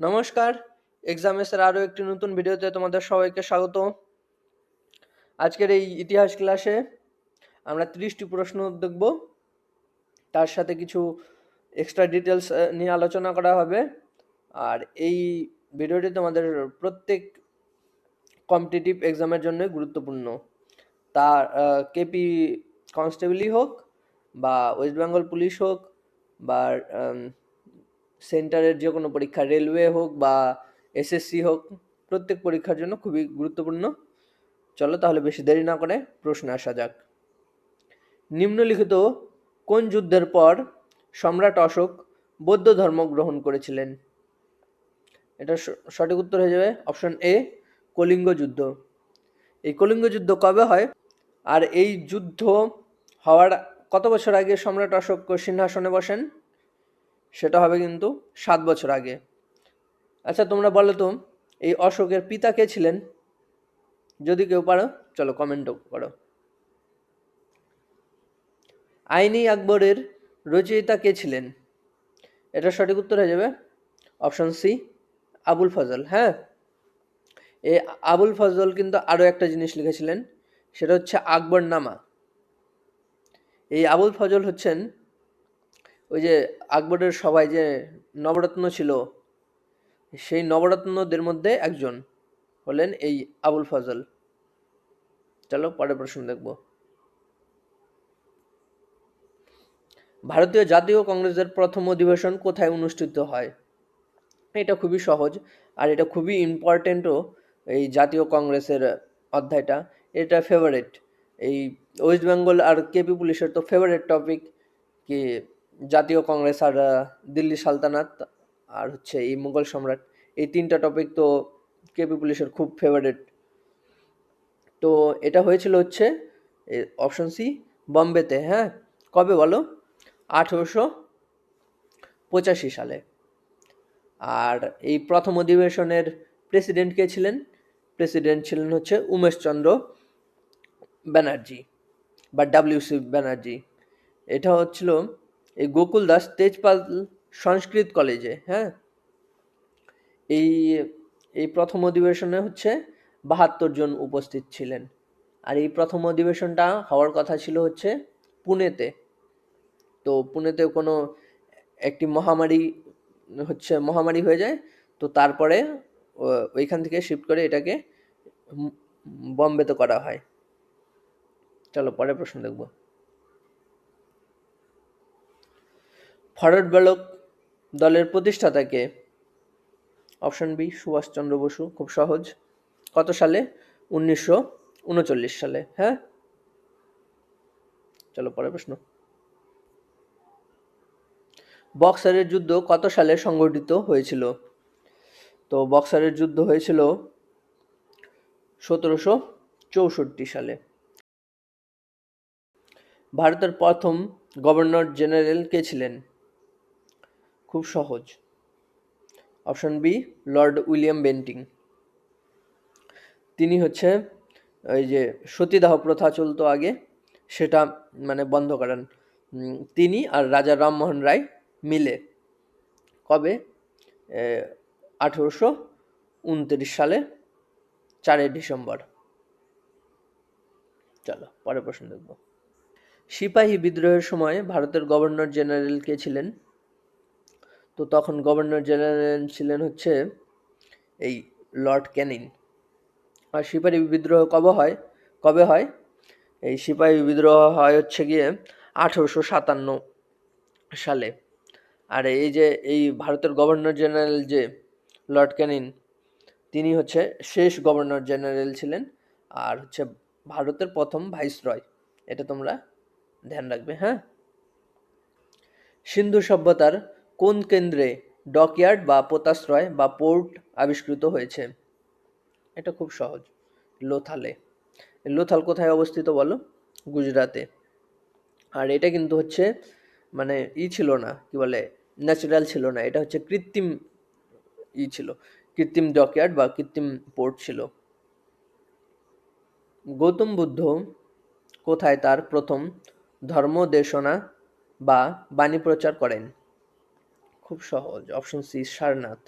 নমস্কার, এক্সামেসের আরও একটি নতুন ভিডিওতে তোমাদের সবাইকে স্বাগত। আজকের এই ইতিহাস ক্লাসে আমরা 30টি প্রশ্ন দেখব, তার সাথে কিছু এক্সট্রা ডিটেলস নিয়ে আলোচনা করা হবে। আর এই ভিডিওটি তোমাদের প্রত্যেক কম্পিটিটিভ এক্সামের জন্য গুরুত্বপূর্ণ। তার কেপি কনস্টেবলই হোক বা ওয়েস্ট বেঙ্গল পুলিশ হোক বা সেন্টারের যে কোনো পরীক্ষা, রেলওয়ে হোক বা এসএসসি হোক, প্রত্যেক পরীক্ষার জন্য খুবই গুরুত্বপূর্ণ। চলো তাহলে বেশি দেরি না করে প্রশ্নে আসা যাক। নিম্নলিখিত কোন যুদ্ধের পর সম্রাট অশোক বৌদ্ধ ধর্ম গ্রহণ করেছিলেন? এটা সঠিক উত্তর হয়ে যাবে অপশন এ, কলিঙ্গ যুদ্ধ। এই কলিঙ্গ যুদ্ধ কবে হয় আর এই যুদ্ধ হওয়ার কত বছর আগে সম্রাট অশোক সিংহাসনে বসেন? সেটা হবে কিন্তু 7 বছর আগে। আচ্ছা, তোমরা বলো তো এই অশোকের পিতা কে ছিলেন? যদি কেউ পারো চলো কমেন্ট করো। আইনি আকবরের রচয়িতা কে ছিলেন? এটা সঠিক উত্তর হয়ে যাবে অপশন সি, আবুল ফজল। হ্যাঁ, এই আবুল ফজল কিন্তু আরও একটা জিনিস লিখেছিলেন, সেটা হচ্ছে আকবরনামা। এই আবুল ফজল হচ্ছেন ওই যে আকবরের সবাই যে নবরত্ন ছিল, সেই নবরত্নদের মধ্যে একজন হলেন এই আবুল ফজল। চলো পরের প্রশ্ন দেখব। ভারতীয় জাতীয় কংগ্রেসের প্রথম অধিবেশন কোথায় অনুষ্ঠিত হয়? এটা খুবই সহজ আর এটা খুবই ইম্পর্টেন্টও। এই জাতীয় কংগ্রেসের অধ্যায়টা, এটা ফেভারিট। এই ওয়েস্ট বেঙ্গল আর কেপি পুলিশের তো ফেভারিট টপিক কি জাতীয় কংগ্রেস আর দিল্লি সালতানাত আর হচ্ছে এই মুঘল সম্রাট, এই তিনটা টপিক তো কেপি পুলিশের খুব ফেভারিট। তো এটা হয়েছিল হচ্ছে অপশন সি, বম্বেতে। হ্যাঁ, কবে বলো? 1885 সালে। আর এই প্রথম অধিবেশনের প্রেসিডেন্ট কে ছিলেন? প্রেসিডেন্ট ছিলেন হচ্ছে উমেশচন্দ্র ব্যানার্জি বা ডাব্লিউসি ব্যানার্জি। এটা হচ্ছিল এই গোকুল দাস তেজপাল সংস্কৃত কলেজে। হ্যাঁ, এই এই প্রথম অধিবেশনে হচ্ছে 72 জন উপস্থিত ছিলেন। আর এই প্রথম অধিবেশনটা হওয়ার কথা ছিল হচ্ছে পুনেতে। তো পুনেতে কোনো একটি মহামারী হয়ে যায়, তো তারপরে ওইখান থেকে শিফট করে এটাকে বম্বেতে করা হয়। চলো পরের প্রশ্ন দেখব। ফরওয়ার্ড ব্লক দলের প্রতিষ্ঠাতা কে? Option B, Subhash Chandra Bose. খুব সহজ। কত সালে? 1939 সালে। হ্যাঁ, চলো পরের প্রশ্ন। বক্সারের যুদ্ধ কত সালে সংঘটিত হয়েছিল? তো বক্সারের যুদ্ধ হয়েছিল 1764 সালে। ভারতের প্রথম গভর্নর জেনারেল কে ছিলেন? খুব সহজ। Option B, Lord William Bentinck. তিনি হচ্ছে ওই যে সতীদাহ প্রথা চলতো আগে, সেটা মানে বন্ধ করেন তিনি আর রাজা রামমোহন রায় মিলে। কবে? 1829 সালে 4 ডিসেম্বর। চলো পরের প্রশ্ন দেখব। সিপাহী বিদ্রোহের সময় ভারতের গভর্নর জেনারেল কে ছিলেন? তো তখন গভর্নর জেনারেল ছিলেন হচ্ছে এই লর্ড ক্যানিং। আর সিপাহী বিদ্রোহ কবে হয়? এই সিপাহী বিদ্রোহ হয় হচ্ছে গিয়ে 1857 সালে। আর এই যে এই ভারতের গভর্নর জেনারেল যে লর্ড ক্যানিং, তিনি হচ্ছে শেষ গভর্নর জেনারেল ছিলেন আর হচ্ছে ভারতের প্রথম ভাইসরয়। এটা তোমরা ধ্যান রাখবে। হ্যাঁ, সিন্ধু সভ্যতার কোন কেন্দ্রে ডকইয়ার্ড বা পোতাশ্রয় বা পোর্ট আবিষ্কৃত হয়েছে? এটা খুব সহজ, লোথালে। লোথাল কোথায় অবস্থিত বলো? গুজরাতে। আর এটা কিন্তু হচ্ছে মানে ছিল না, কি বলে, ন্যাচারাল ছিল না, এটা হচ্ছে কৃত্রিম ছিল, কৃত্রিম ডকইয়ার্ড বা কৃত্রিম পোর্ট ছিল। গৌতম বুদ্ধ কোথায় তার প্রথম ধর্মদেশনা বা বাণী প্রচার করেন? খুব সহজ, অপশন সি, সারনাথ।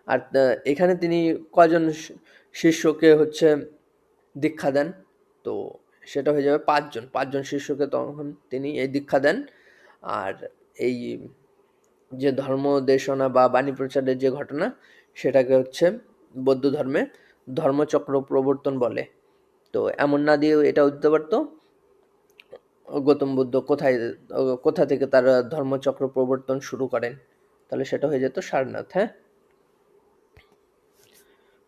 আর এখানে তিনি কজন শিষ্যকে হচ্ছে দীক্ষা দেন? তো সেটা হয়ে যাবে 5 জন শিষ্যকে তখন তিনি এই দীক্ষা দেন। আর এই যে ধর্ম দেশনা বা বাণী প্রচারের যে ঘটনা, সেটাকে হচ্ছে বৌদ্ধ ধর্মে ধর্মচক্র প্রবর্তন বলে। তো এমন না দিয়েও এটা দিতে পারতো, গৌতম বুদ্ধ কোথা থেকে তারা ধর্মচক্র প্রবর্তন শুরু করেন, তাহলে সেটা হয়ে যেত সারনাথ। হ্যাঁ,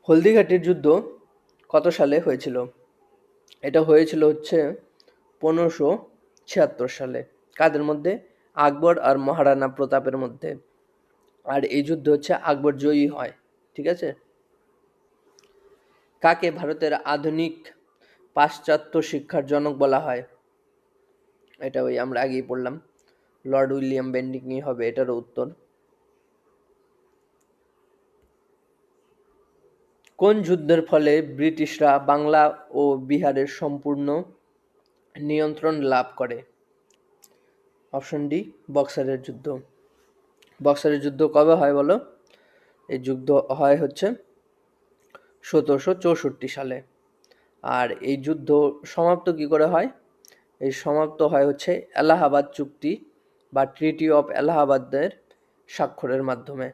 হলদিঘাটির যুদ্ধ কত সালে হয়েছিল? এটা হয়েছিল হচ্ছে 1576 সালে। কাদের মধ্যে? আকবর আর মহারানা প্রতাপের মধ্যে। আর এই যুদ্ধ হচ্ছে আকবর জয়ী হয়। ঠিক আছে। কাকে ভারতের আধুনিক পাশ্চাত্য শিক্ষার জনক বলা হয়? এটা ওই আমরা আগেই পড়লাম, লর্ড উইলিয়াম বেন্টিংই হবে এটারও উত্তর। কোন যুদ্ধের ফলে ব্রিটিশরা বাংলা ও বিহারের সম্পূর্ণ নিয়ন্ত্রণ লাভ করে? অপশন ডি, বক্সারের যুদ্ধ। বক্সারের যুদ্ধ কবে হয় বলো? এই যুদ্ধ হয় হচ্ছে 1764 সালে। আর এই যুদ্ধ সমাপ্ত কি করে হয়? এই সমাপ্ত হয় হচ্ছে এলাহাবাদ চুক্তি বা ট্রিটি অফ এলাহাবাদের স্বাক্ষরের মাধ্যমে।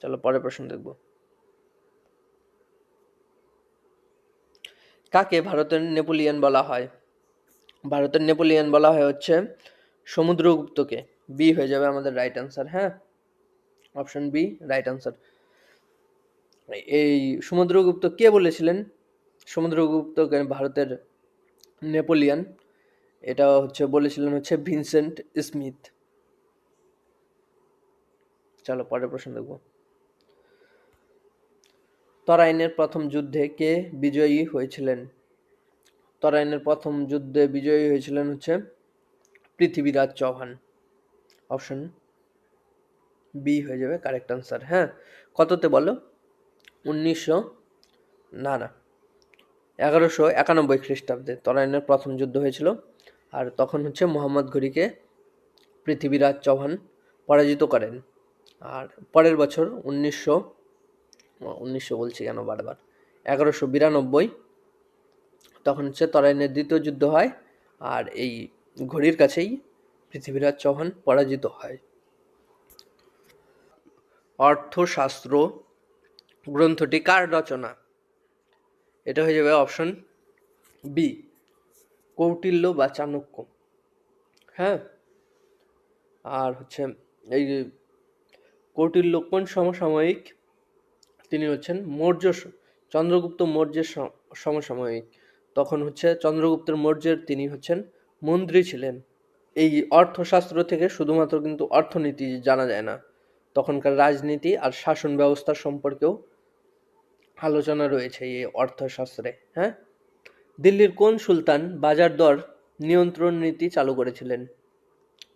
চলো পরের প্রশ্ন দেখব। কাকে ভারতের নেপোলিয়ন বলা হয়? ভারতের নেপোলিয়ন বলা হয় হচ্ছে সমুদ্রগুপ্তকে। বি হয়ে যাবে আমাদের রাইট অ্যান্সার। হ্যাঁ, অপশন বি রাইট অ্যান্সার। এই সমুদ্রগুপ্ত কে বলেছিলেন সমুদ্রগুপ্তকে ভারতের নেপোলিয়ন? এটা হচ্ছে বলেছিলেন হচ্ছে ভিনসেন্ট স্মিথ। চলো পরের প্রশ্ন দেখব। তরাইনের প্রথম যুদ্ধে কে বিজয়ী হয়েছিলেন? তরাইনের প্রথম যুদ্ধে বিজয়ী হয়েছিলেন হচ্ছে পৃথ্বীরাজ চৌহান। অপশন বি হয়ে যাবে কারেক্ট আনসার। হ্যাঁ, কততে বলো? 1900 না 1191 খ্রিস্টাব্দে তরাইনের প্রথম যুদ্ধ হয়েছিল। আর তখন হচ্ছে মোহাম্মদ ঘুরিকে পৃথ্বীরাজ চৌহান পরাজিত করেন। আর পরের বছর 1900 বলছি কেন বারবার, 1192 তখন হচ্ছে তরাইনের দ্বিতীয় যুদ্ধ হয়। আর এই ঘড়ির কাছেই পৃথ্বীরাজ চৌহান পরাজিত হয়। অর্থশাস্ত্র গ্রন্থটি কার রচনা? এটা হয়ে যাবে অপশন বি, কৌটিল্য বা চাণক্য। হ্যাঁ, আর হচ্ছে এই কৌটিল্য কোন সমসাময়িক? তিনি হচ্ছেন চন্দ্রগুপ্ত মৌর্যের সমসাময়িক। তখন হচ্ছে চন্দ্রগুপ্ত মৌর্যের তিনি হচ্ছেন মন্ত্রী ছিলেন। এই অর্থশাস্ত্র থেকে শুধুমাত্র কিন্তু অর্থনীতি জানা যায় না, তখনকার রাজনীতি আর শাসন ব্যবস্থা সম্পর্কেও আলোচনা রয়েছে এই অর্থশাস্ত্রে। হ্যাঁ, দিল্লির কোন সুলতান বাজার দর নিয়ন্ত্রণ নীতি চালু করেছিলেন?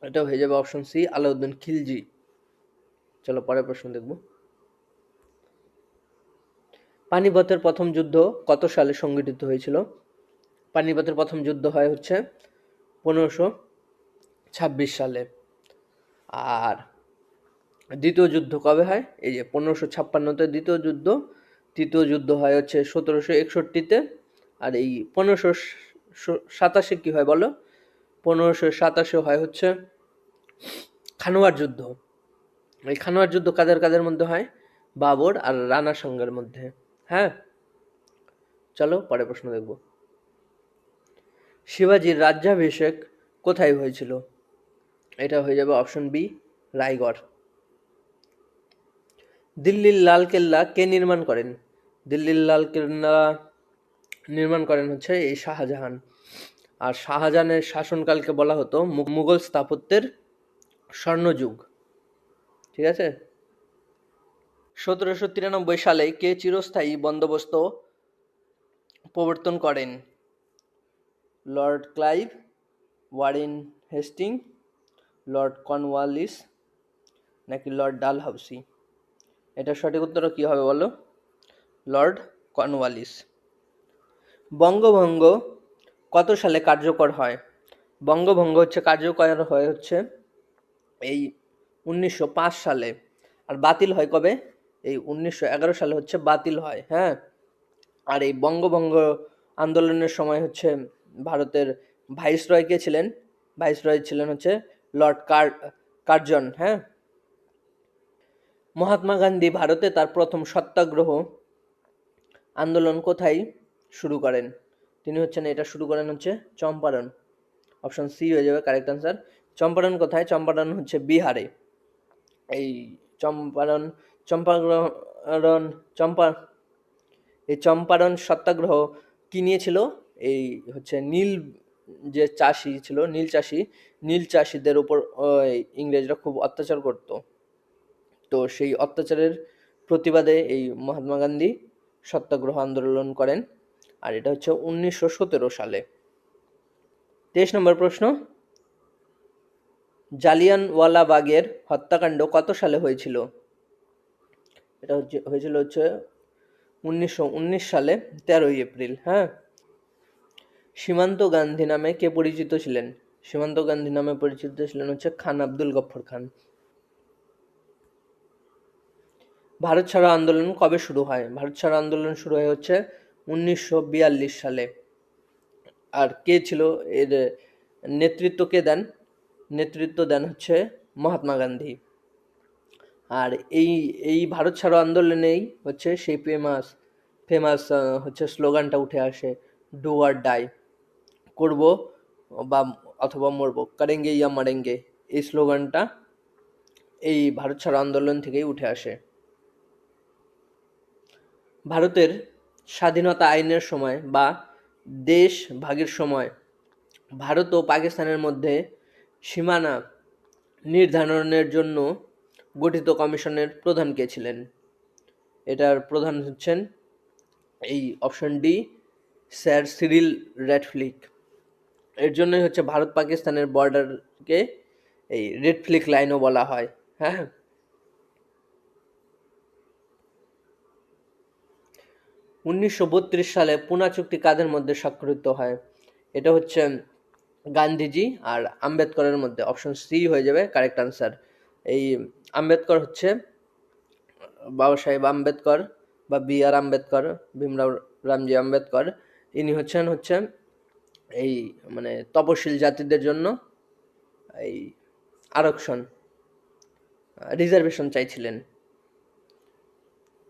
এটা হয়ে যাবে অপশন সি, আলাউদ্দিন খিলজি। চলো পরের প্রশ্ন দেখব। পানিপথের প্রথম যুদ্ধ কত সালে সংঘটিত হয়েছিল? পানিপথের প্রথম যুদ্ধ হয় হচ্ছে 1526 সালে। আর দ্বিতীয় যুদ্ধ কবে হয়? এই যে 1556-তে দ্বিতীয় যুদ্ধ। তৃতীয় যুদ্ধ হয় হচ্ছে 1761-তে। আর এই 1587 কি হয় বলো? 1587 হয় হচ্ছে খানোয়ার যুদ্ধ। এই খানোয়ার যুদ্ধ কাদের কাদের মধ্যে হয়? বাবর আর রানা সাঙ্গার মধ্যে। হ্যাঁ, চলো পরের প্রশ্ন দেখব। শিবাজির রাজ্যাভিষেক কোথায় হয়েছিল? এটা হয়ে যাবে অপশন বি, রায়গড়। দিল্লির লাল কেল্লা কে নির্মাণ করেন? দিল্লির লাল কেল্লা নির্মাণ করেন হচ্ছে এই শাহজাহান। আর শাহজাহানের শাসনকালকে বলা হতো মুঘল স্থাপত্যের স্বর্ণযুগ। ঠিক আছে। 1793 সালে কে চিরস্থায়ী বন্দোবস্ত প্রবর্তন করেন? Lord Clive, Warren Hastings, Lord Cornwallis নাকি লর্ড ডালহাউসি? এটা সঠিক উত্তর কি হবে বলো? Lord Cornwallis. বঙ্গভঙ্গ কত সালে কার্যকর হয়? বঙ্গভঙ্গ হচ্ছে কার্যকর হয় হচ্ছে এই 1905 সালে। আর বাতিল হয় কবে? এই 1911 সালে হচ্ছে বাতিল হয়। হ্যাঁ, আর এই বঙ্গভঙ্গ আন্দোলনের সময় হচ্ছে ভারতের ভাইসরয় কে ছিলেন? ভাইসরয় ছিলেন হচ্ছে লর্ড কার্জন। হ্যাঁ, মহাত্মা গান্ধী ভারতে তার প্রথম সত্যাগ্রহ আন্দোলন কোথায় শুরু করেন? তিনি হচ্ছেন এটা শুরু করেন হচ্ছে চম্পারণ। অপশন সি হয়ে যাবে কারেক্ট আনসার। চম্পারণ কোথায়? চম্পারণ হচ্ছে বিহারে। এই চম্পারণ চম্পারণ চম্পা এই চম্পারণ সত্যাগ্রহ কি নিয়েছিল? এই হচ্ছে নীল যে চাষি ছিল, নীল চাষিদের উপর ইংরেজরা খুব অত্যাচার করত। তো সেই অত্যাচারের প্রতিবাদে এই মহাত্মা গান্ধী সত্যাগ্রহ আন্দোলন করেন, আর এটা হচ্ছে 1917 সালে। 23 নম্বর প্রশ্ন, জালিয়ানওয়ালাবাগের হত্যাকাণ্ড কত সালে হয়েছিল? এটা হয়েছিল হচ্ছে 1919 সালে 13 এপ্রিল। হ্যাঁ, সীমান্ত গান্ধী নামে কে পরিচিত ছিলেন? সীমান্ত গান্ধী নামে পরিচিত ছিলেন হচ্ছে খান আব্দুল গফর খান। ভারত ছাড়ো আন্দোলন কবে শুরু হয়? ভারত ছাড়ো আন্দোলন শুরু হয় হচ্ছে 1942 সালে। আর কে ছিল এর নেতৃত্ব কে দেন? নেতৃত্ব দেন হচ্ছে মহাত্মা গান্ধী। আর এই এই ভারত ছাড়ো আন্দোলনেই হচ্ছে সেই ফেমাস ফেমাস হচ্ছে স্লোগানটা উঠে আসে, ডু আর ডাই, করব বা অথবা মরবো, করেঙ্গে ইয়া মারেঙ্গে। এই স্লোগানটা এই ভারত ছাড়ো আন্দোলন থেকেই উঠে আসে। ভারতের স্বাধীনতা আইনের সময় বা দেশ ভাগের সময় ভারত ও পাকিস্তানের মধ্যে সীমানা নির্ধারণের জন্য গঠিত কমিশনের প্রধান কে ছিলেন? এটার প্রধান হচ্ছেন এই option D, sir Cyril Radcliffe. এর জন্যই হচ্ছে ভারত পাকিস্তানের বর্ডারকে এই রেডক্লিফ লাইনও বলা হয়। হ্যাঁ, 1932 সালে পুনা চুক্তি কাদের মধ্যে স্বাক্ষরিত হয়? এটা হচ্ছে গান্ধীজি আর আম্বেদকরের মধ্যে। অপশন সি হয়ে যাবে কারেক্ট আনসার। এই আম্বেদকর হচ্ছে বাবা সাহেব আম্বেদকর বা বি আর আম্বেদকর, ভীমরাও রামজি আম্বেদকর। ইনি হচ্ছে এই মানে তপশিল জাতিদের জন্য এই আরক্ষণ রিজার্ভেশন চাইছিলেন,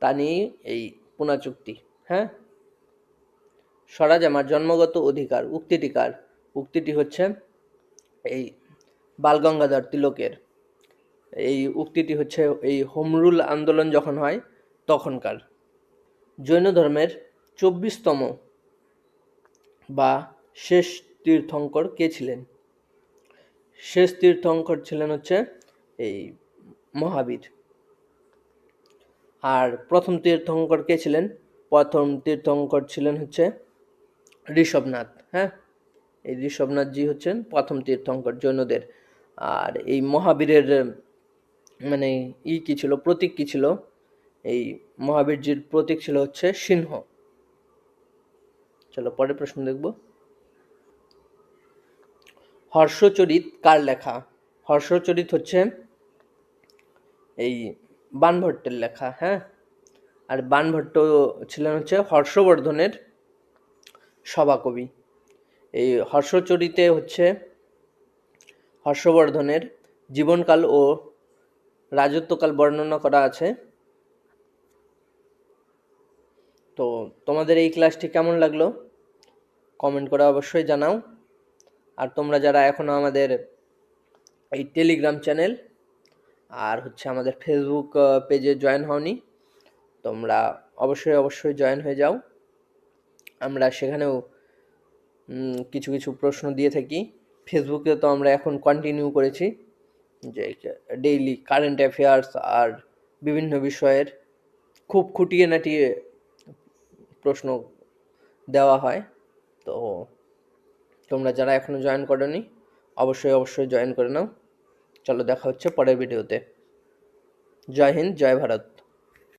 তা নিয়ে এই পুনা চুক্তি। হ্যাঁ, স্বরাজ আমার জন্মগত অধিকার উক্তিটি কার? উক্তিটি হচ্ছে এই বালগঙ্গাধর তিলকের। এই উক্তিটি হচ্ছে এই হোম রুল আন্দোলন যখন হয় তখনকার। জৈন ধর্মের 24তম বা শেষ তীর্থঙ্কর কে ছিলেন? শেষ তীর্থঙ্কর ছিলেন হচ্ছে এই মহাবীর। আর প্রথম তীর্থঙ্কর কে ছিলেন? প্রথম তীর্থঙ্কর ছিলেন হচ্ছে ঋষভনাথ। হ্যাঁ, এই ঋষভনাথজি হচ্ছেন প্রথম তীর্থঙ্কর জৈনদের। আর এই মহাবীরের মানে কি ছিল, প্রতীক কি ছিল? এই মহাবীরজির প্রতীক ছিল হচ্ছে সিংহ। চলো পরের প্রশ্ন দেখব। হর্ষচরিত কার লেখা? হর্ষচরিত হচ্ছে এই বাণভট্টের লেখা। হ্যাঁ, আর বাণভট্ট ছিলেন হচ্ছে হর্ষবর্ধনের সভাকবি। এই হর্ষচরিতে হচ্ছে হর্ষবর্ধনের জীবনকাল ও রাজত্বকাল বর্ণনা করা আছে। তো তোমাদের এই ক্লাসটি কেমন লাগলো কমেন্ট করে অবশ্যই জানাও। আর তোমরা যারা এখনো আমাদের এই টেলিগ্রাম চ্যানেল আর হচ্ছে আমাদের ফেসবুক পেজে জয়েন হওনি, তোমরা অবশ্যই জয়েন হয়ে যাও। আমরা সেখানেও কিছু কিছু প্রশ্ন দিয়ে থাকি। ফেসবুকে তো আমরা এখন কন্টিনিউ করেছি যে ডেইলি কারেন্ট অ্যাফেয়ার্স আর বিভিন্ন বিষয়ের খুব খুঁটিয়ে নাটিয়ে প্রশ্ন দেওয়া হয়। তো তোমরা যারা এখনো জয়েন করোনি অবশ্যই জয়েন করে নাও। চলো দেখা হচ্ছে পরের ভিডিওতে। জয় হিন্দ, জয় ভারত।